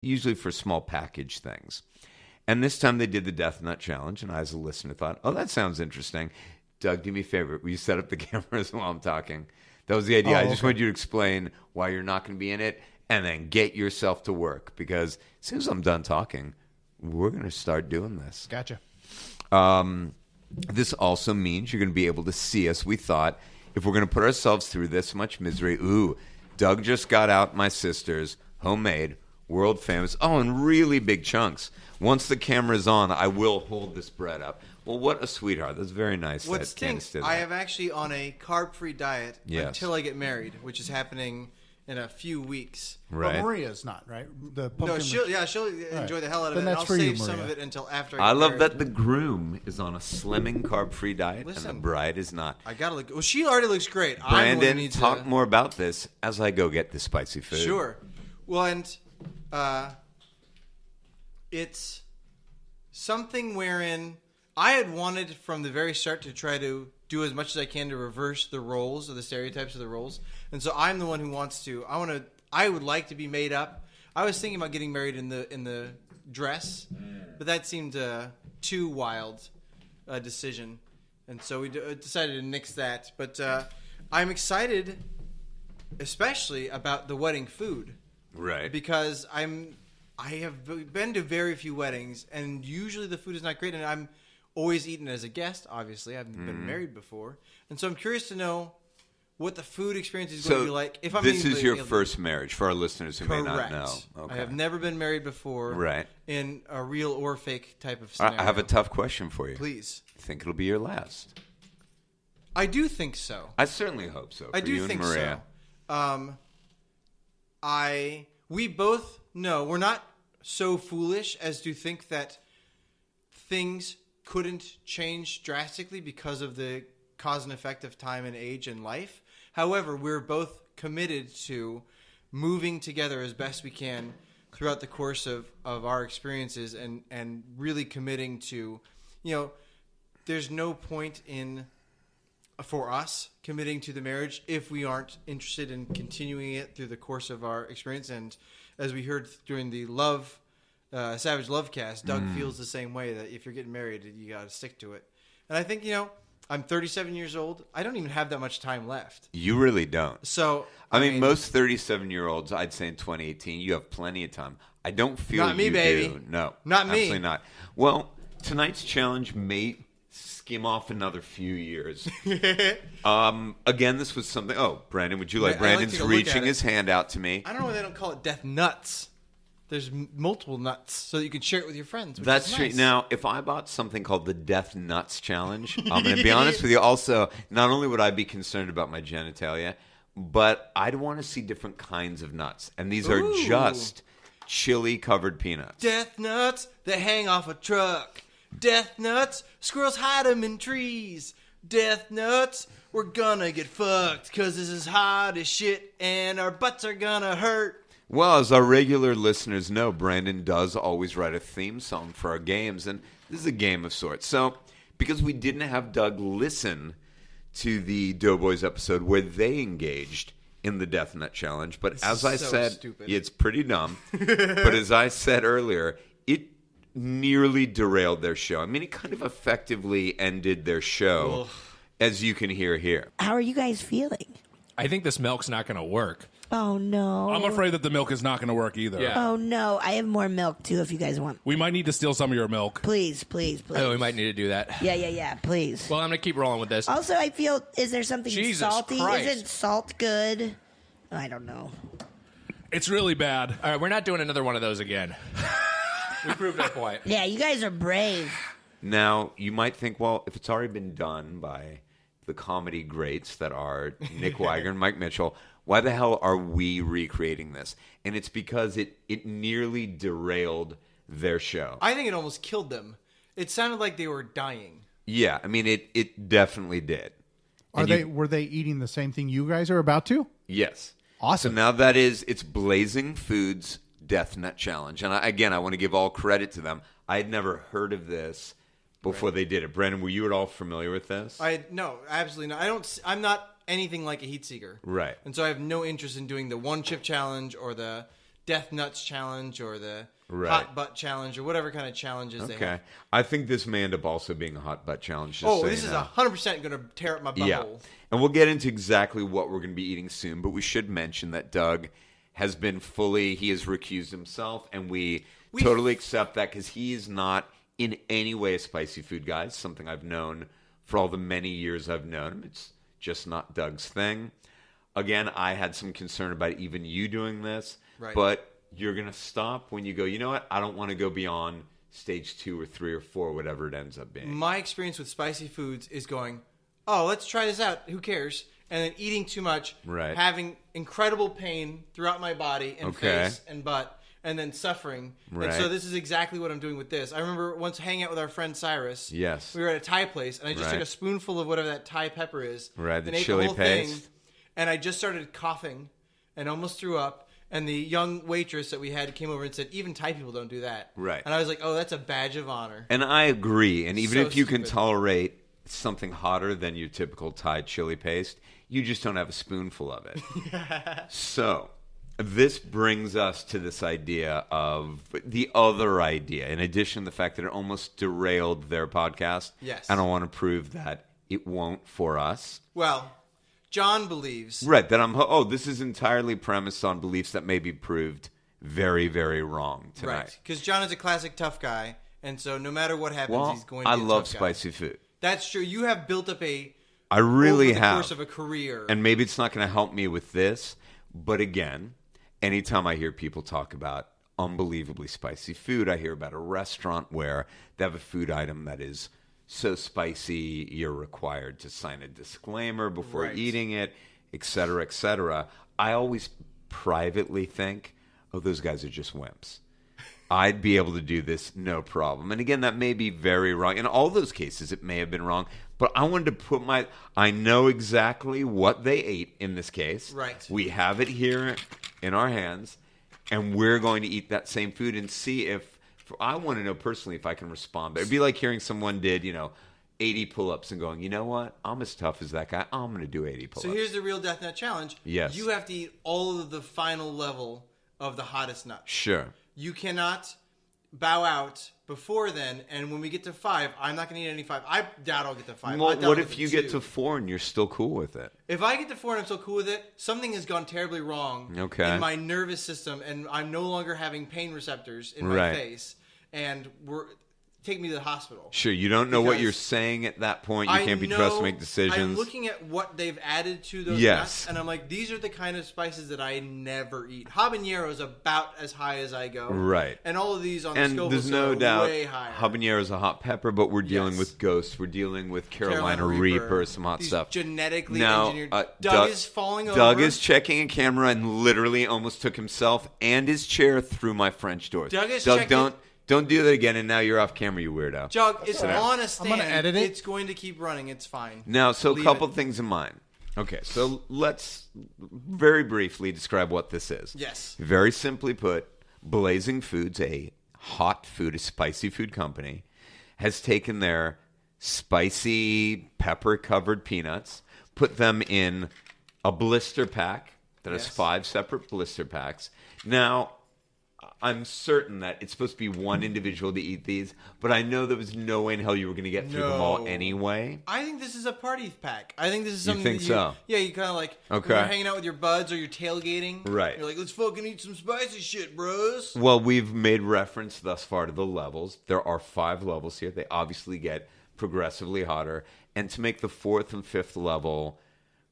usually for small package things. And this time they did the Death Nut Challenge, and I, as a listener, thought, oh, that sounds interesting. Doug, do me a favor. Will you set up the cameras while I'm talking? That was the idea. I just wanted you to explain why you're not going to be in it, and then get yourself to work. Because as soon as I'm done talking, we're going to start doing this. Gotcha. This also means you're going to be able to see us. We thought, if we're going to put ourselves through this much misery, Doug just got out my sister's homemade, world famous, in really big chunks. Once the camera's on, I will hold this bread up. Well, what a sweetheart. That's very nice. What stinks, I am actually on a carb-free diet until I get married, which is happening in a few weeks. Right. But Maria's not, right? She'll enjoy the hell out of it. And I'll save some of it until after I love that the groom is on a slimming, carb-free diet, and the bride is not. I gotta look. Well, she already looks great. Brandon, talk more about this as I go get the spicy food. Sure. Well, and it's something wherein I had wanted from the very start to try to do as much as I can to reverse the roles or the stereotypes of the roles. And so I'm the one who wants to. I would like to be made up. I was thinking about getting married in the dress, but that seemed too wild a decision, and so we decided to nix that. But I'm excited, especially about the wedding food, right? Because I have been to very few weddings, and usually the food is not great, and I'm always eaten as a guest. Obviously, I've been married before, and so I'm curious to know what the food experience is going to be like. If I'm this is your first marriage, for our listeners who Correct. may not know. Okay. I have never been married before, right? In a real or fake type of scenario. I have a tough question for you. Please. Think it'll be your last? I do think so. I certainly hope so. I do think so. We both know we're not so foolish as to think that things couldn't change drastically because of the cause and effect of time and age and life. However, we're both committed to moving together as best we can throughout the course of our experiences and really committing to, there's no point for us committing to the marriage if we aren't interested in continuing it through the course of our experience. And as we heard during the Savage Love cast, Doug feels the same way, that if you're getting married, you got to stick to it. And I think, I'm 37 years old. I don't even have that much time left. You really don't. So I mean, most 37-year-olds, I'd say in 2018, you have plenty of time. I don't feel not me, you baby. do. No, not me. Absolutely not. Well, tonight's challenge may skim off another few years. Again, this was something. Oh, Brandon, would you like? Brandon's reaching his hand out to me. I don't know why they don't call it Death Nuts. There's multiple nuts, so that you can share it with your friends. That's true. Nice. Now, if I bought something called the Death Nuts Challenge, I'm going to be honest with you. Also, not only would I be concerned about my genitalia, but I'd want to see different kinds of nuts. And these are just chili-covered peanuts. Death nuts that hang off a truck. Death nuts, squirrels hide them in trees. Death nuts, we're gonna get fucked because this is hot as shit and our butts are gonna hurt. Well, as our regular listeners know, Brandon does always write a theme song for our games, and this is a game of sorts. So, because we didn't have Doug listen to the Doughboys episode where they engaged in the Death Nut Challenge, but as I said, stupid. It's pretty dumb. But as I said earlier, it nearly derailed their show. I mean, it kind of effectively ended their show, as you can hear here. How are you guys feeling? I think this milk's not going to work. Oh, no. I'm afraid that the milk is not going to work either. Yeah. Oh, no. I have more milk, too, if you guys want. We might need to steal some of your milk. Please, please, please. Oh, we might need to do that. Yeah, please. Well, I'm going to keep rolling with this. Also, I feel, is there something Jesus salty? Christ. Isn't salt good? I don't know. It's really bad. All right, we're not doing another one of those again. We proved our point. Yeah, you guys are brave. Now, you might think, well, if it's already been done by the comedy greats that are Nick Wiger and Mike Mitchell, why the hell are we recreating this? And it's because it nearly derailed their show. I think it almost killed them. It sounded like they were dying. Yeah, I mean, it definitely did. Were they eating the same thing you guys are about to? Yes. Awesome. So now it's Blazing Foods Death Nut Challenge. And I want to give all credit to them. I had never heard of this before they did it. Brandon, were you at all familiar with this? No, absolutely not. I'm not anything like a heat seeker. Right. And so I have no interest in doing the one chip challenge or the Death Nuts Challenge or the Right. Hot Butt Challenge or whatever kind of challenges they Okay. have. I think this may end up also being a hot butt challenge. Just Oh, so this you is know. 100% going to tear up my butthole. Yeah. And we'll get into exactly what we're going to be eating soon, but we should mention that Doug has been he has recused himself, and we totally accept that because he is not in any way a spicy food guy. It's something I've known for all the many years I've known him. It's just not Doug's thing. Again, I had some concern about even you doing this, Right. but you're going to stop when you go, you know what, I don't want to go beyond stage 2 or 3 or 4, whatever it ends up being. My experience with spicy foods is going, oh, let's try this out. Who cares? And then eating too much, Right. having incredible pain throughout my body and Okay. face and butt, and then suffering. Right. And so this is exactly what I'm doing with this. I remember once hanging out with our friend Cyrus. Yes. We were at a Thai place, and I just Right. took a spoonful of whatever that Thai pepper is. Right, the and ate chili whole paste. thing, and I just started coughing and almost threw up. And the young waitress that we had came over and said, even Thai people don't do that. Right. And I was like, oh, that's a badge of honor. And I agree. And even So if you can stupid. tolerate something hotter than your typical Thai chili paste, you just don't have a spoonful of it. So this brings us to this idea of the other idea, in addition to the fact that it almost derailed their podcast. Yes. And I want to prove that it won't for us. Well, John believes. Right, that this is entirely premised on beliefs that may be proved very, very wrong tonight. Right. Because John is a classic tough guy, and so no matter what happens, Well, he's going to I be a love tough guy. spicy food. That's true. You have built up I really over the have. course of a career. And maybe it's not going to help me with this, but again, anytime I hear people talk about unbelievably spicy food, I hear about a restaurant where they have a food item that is so spicy you're required to sign a disclaimer before Right. eating it, et cetera, et cetera. I always privately think, oh, those guys are just wimps. I'd be able to do this, no problem. And again, that may be very wrong. In all those cases, it may have been wrong. But I wanted to put I know exactly what they ate in this case. Right. We have it here in our hands, and we're going to eat that same food and see if, I want to know personally if I can respond. But it'd be like hearing someone did, 80 pull-ups and going, you know what? I'm as tough as that guy. I'm going to do 80 pull-ups. So here's the real Death Nut Challenge. Yes. You have to eat all of the final level of the hottest nut. Sure. You cannot bow out before then, and when we get to 5, I'm not going to eat any 5. I doubt I'll get to 5. I Well, doubt I'll what if to you get 2. to 4 and you're still cool with it? If I get to 4 and I'm still cool with it, something has gone terribly wrong Okay. in my nervous system, and I'm no longer having pain receptors in my Right. face, and take me to the hospital. Sure, you don't know what Because you're saying at that point. You I can't be know- trusted to make decisions. I'm looking at what they've added to those Yes. nuts, and I'm like, these are the kind of spices that I never eat. Habanero is about as high as I go. Right. And all of these on the And Scoville there's no scale are doubt way higher. habanero is a hot pepper, but we're dealing Yes. with ghosts. We're dealing with Carolina Reaper, some hot these stuff. genetically Now, engineered. uh, Doug is falling over. Doug is checking a camera and literally almost took himself and his chair through my French doors. Doug is checking- don't do that again, and now you're off camera, you weirdo. Doug, it's on a I'm stand. gonna edit it. It's going to keep running. It's fine. Now, so a Leave couple it. things in mind. Okay, so let's very briefly describe what this is. Yes. Very simply put, Blazing Foods, a spicy food company, has taken their spicy pepper-covered peanuts, put them in a blister pack that has Yes. 5 separate blister packs. Now, I'm certain that it's supposed to be one individual to eat these, but I know there was no way in hell you were going to get through them all No. anyway. I think this is a party pack. I think this is You something think that so? Yeah, you kind of like Okay. when you're hanging out with your buds or you're tailgating. Right. You're like, let's fucking eat some spicy shit, bros. Well, we've made reference thus far to the levels. There are 5 levels here. They obviously get progressively hotter. And to make the 4th and 5th level,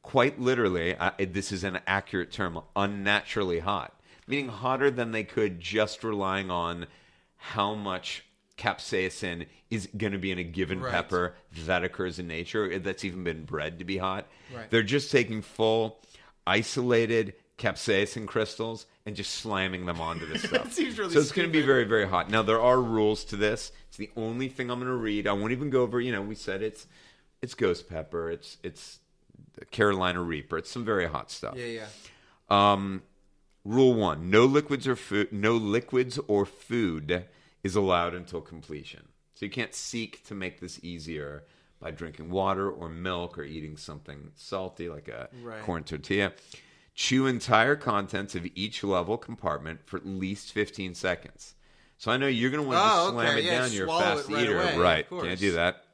quite literally, this is an accurate term, unnaturally hot. Meaning hotter than they could just relying on how much capsaicin is going to be in a given Right. pepper that occurs in nature. That's even been bred to be hot. Right. They're just taking full, isolated capsaicin crystals and just slamming them onto this stuff. seems really so it's going to be stupid. very, very hot. Now, there are rules to this. It's the only thing I'm going to read. I won't even go over, we said it's ghost pepper. It's Carolina Reaper. It's some very hot stuff. Yeah, yeah. Rule 1: no liquids or food is allowed until completion. So you can't seek to make this easier by drinking water or milk or eating something salty like a Right. corn tortilla. Chew entire contents of each level compartment for at least 15 seconds. So I know you're going to want to slam it down. You're a fast eater. Away, right. Can't do that.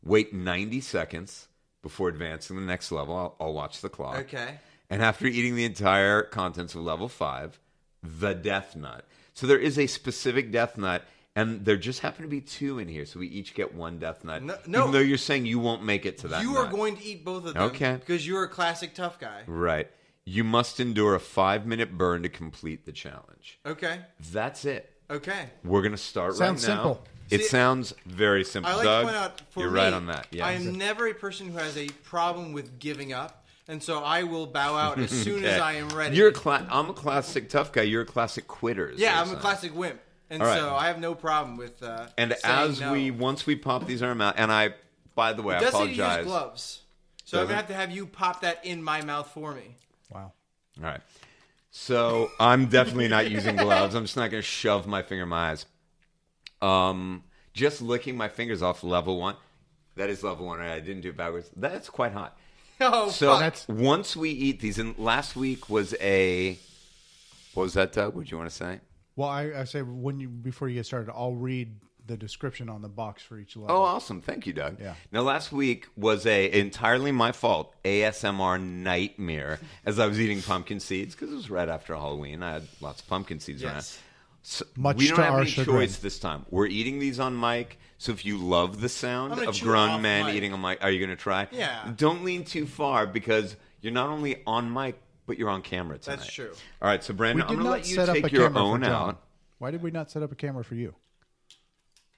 Wait 90 seconds before advancing to the next level. I'll watch the clock. Okay. And after eating the entire contents of level 5, the death nut. So there is a specific death nut, and there just happen to be 2 in here, so we each get 1 death nut. No. Even though you're saying you won't make it to that You nut. are going to eat both of them. Okay. Because you're a classic tough guy. Right. You must endure a 5-minute burn to complete the challenge. Okay. That's it. Okay. We're going to start Sounds right now. simple. It See, sounds very simple. I like Doug, to point out, for you're me, right on that. Yeah. I am never a person who has a problem with giving up, and so I will bow out as soon as I am ready. I'm a classic tough guy. You're a classic quitter. Yeah, I'm a classic wimp, and All right. so I have no problem with And saying as no. once we pop these in our mouth, and by the way, It I does say to apologize. use gloves, so I'm Does going it? to have you pop that in my mouth for me. Wow. All right. So I'm definitely not using gloves. I'm just not going to shove my finger in my eyes. Just licking my fingers off level 1. That is level 1. Right? I didn't do it backwards. That's quite hot. Oh, So fuck. once we eat these, and last week was what was that, Doug? What did you want to say? Well, I say before you get started, I'll read the description on the box for each level. Oh, awesome. Thank you, Doug. Yeah. Now, last week was entirely my fault ASMR nightmare as I was eating pumpkin seeds because it was right after Halloween. I had lots of pumpkin seeds around. Yes. So Much we don't to have our any chagrin. choice this time. We're eating these on mic, so if you love the sound I'm gonna of chew grown off men mic. eating on mic, are you going to try? Yeah. Don't lean too far because you're not only on mic, but you're on camera tonight. That's true. All right, so we Brandon, did I'm going to not let you set up a take your camera own for John. out Why did we not set up a camera for you?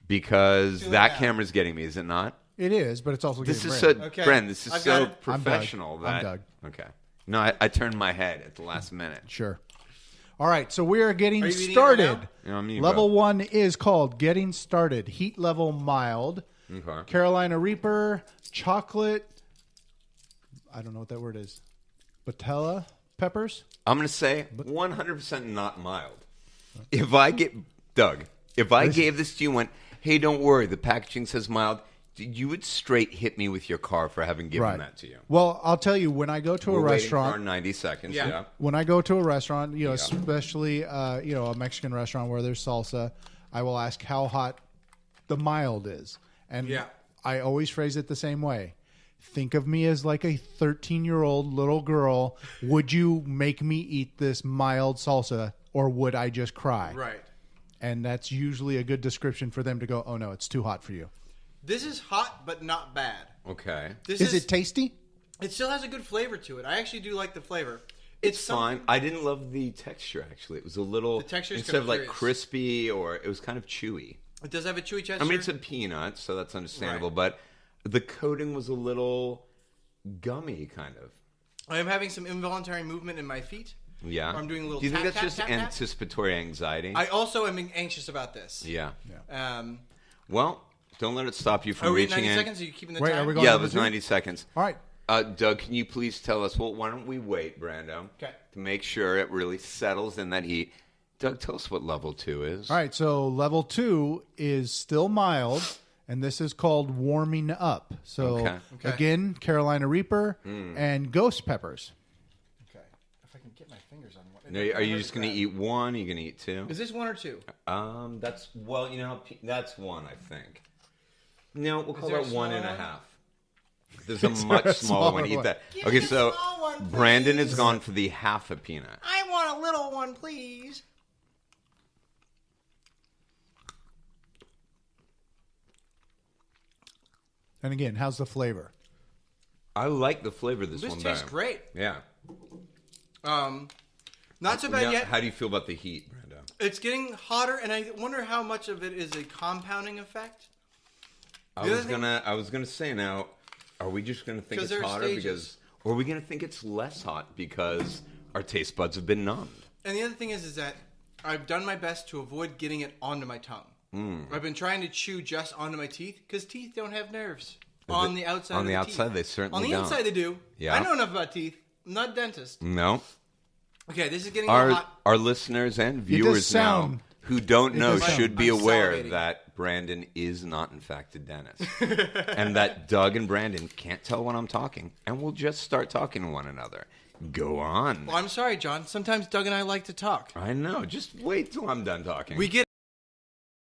because Do it that now. camera's getting me, is it not? It is, but it's also This getting is Brandon. so, Okay. Bren, this is I've got so it. I'm Doug. professional. I'm That Doug. Okay. No, I turned my head at the last minute. Sure. All right, so we are getting Are you eating it started. right Yeah, I'm eating Level both. 1 is called Getting Started. Heat level mild. Okay. Carolina Reaper, chocolate. I don't know what that word is. Patella peppers. I'm going to say 100% not mild. If I get, Doug, if I gave this to you and went, hey, don't worry, the packaging says mild, you would straight hit me with your car for having given that to you. Well, I'll tell you, when I go to We're a waiting for our restaurant, 90 seconds. Yeah. Yeah. when I go to a restaurant, especially a Mexican restaurant where there's salsa, I will ask how hot the mild is, and Yeah. I always phrase it the same way. Think of me as like a 13-year-old little girl. Would you make me eat this mild salsa, or would I just cry? Right. And that's usually a good description for them to go, oh no, it's too hot for you. This is hot, but not bad. Okay. This Is it tasty? It still has a good flavor to it. I actually do like the flavor. It's fine. I didn't love the texture, actually. It was a little, The texture's instead of like curious. crispy, or it was kind of chewy. It does have a chewy texture. I mean, it's a peanut, so that's understandable, Right. but the coating was a little gummy, kind of. I am having some involuntary movement in my feet. Yeah. I'm doing a little Do you think tap, that's tap, just tap, tap? anticipatory anxiety? I also am anxious about this. Yeah. Well, Don't let it stop you from are we at reaching 90 in. seconds? Are you keeping the Wait, time? are we going Yeah, to it was the 90 seconds. All right. Doug, can you please tell us? Well, why don't we wait, Brando? Okay. To make sure it really settles in that heat. Doug, tell us what level 2 is. All right, so level 2 is still mild, and this is called warming up. So Okay. again, Carolina Reaper and ghost peppers. Okay. If I can get my fingers on one. Now, are you just going to eat one? Are you going to eat two? Is this 1 or 2? That's that's one, I think. No, we'll call there a that one smaller and a one? half. There's a much smaller one. Eat one? that. Give Okay, me a so small one, Brandon has please. gone for the half a peanut. I want a little one, please. And again, how's the flavor? I like the flavor of this This one tastes better. great. Yeah. Not so bad Now, yet. how do you feel about the heat, Brando? It's getting hotter, and I wonder how much of it is a compounding effect. I The was other thing- gonna say now, are we just gonna think 'Cause it's there are hotter stages. or are we gonna think it's less hot because our taste buds have been numbed? And the other thing is that I've done my best to avoid getting it onto my tongue. I've been trying to chew just onto my teeth because teeth don't have nerves on the outside. On of the the outside, teeth. they certainly On the don't. inside, they do. Yeah. I know enough about teeth. I'm not a dentist. No. Okay, this is getting a little hot. Our listeners and viewers now sound- who don't know does sound- should be I'm aware salivating. that Brandon is not in fact a dentist. And that Doug and Brandon can't tell when I'm talking and will just start talking to one another. Go on. Well, I'm sorry, John. Sometimes Doug and I like to talk. I know. Just wait till I'm done talking. We get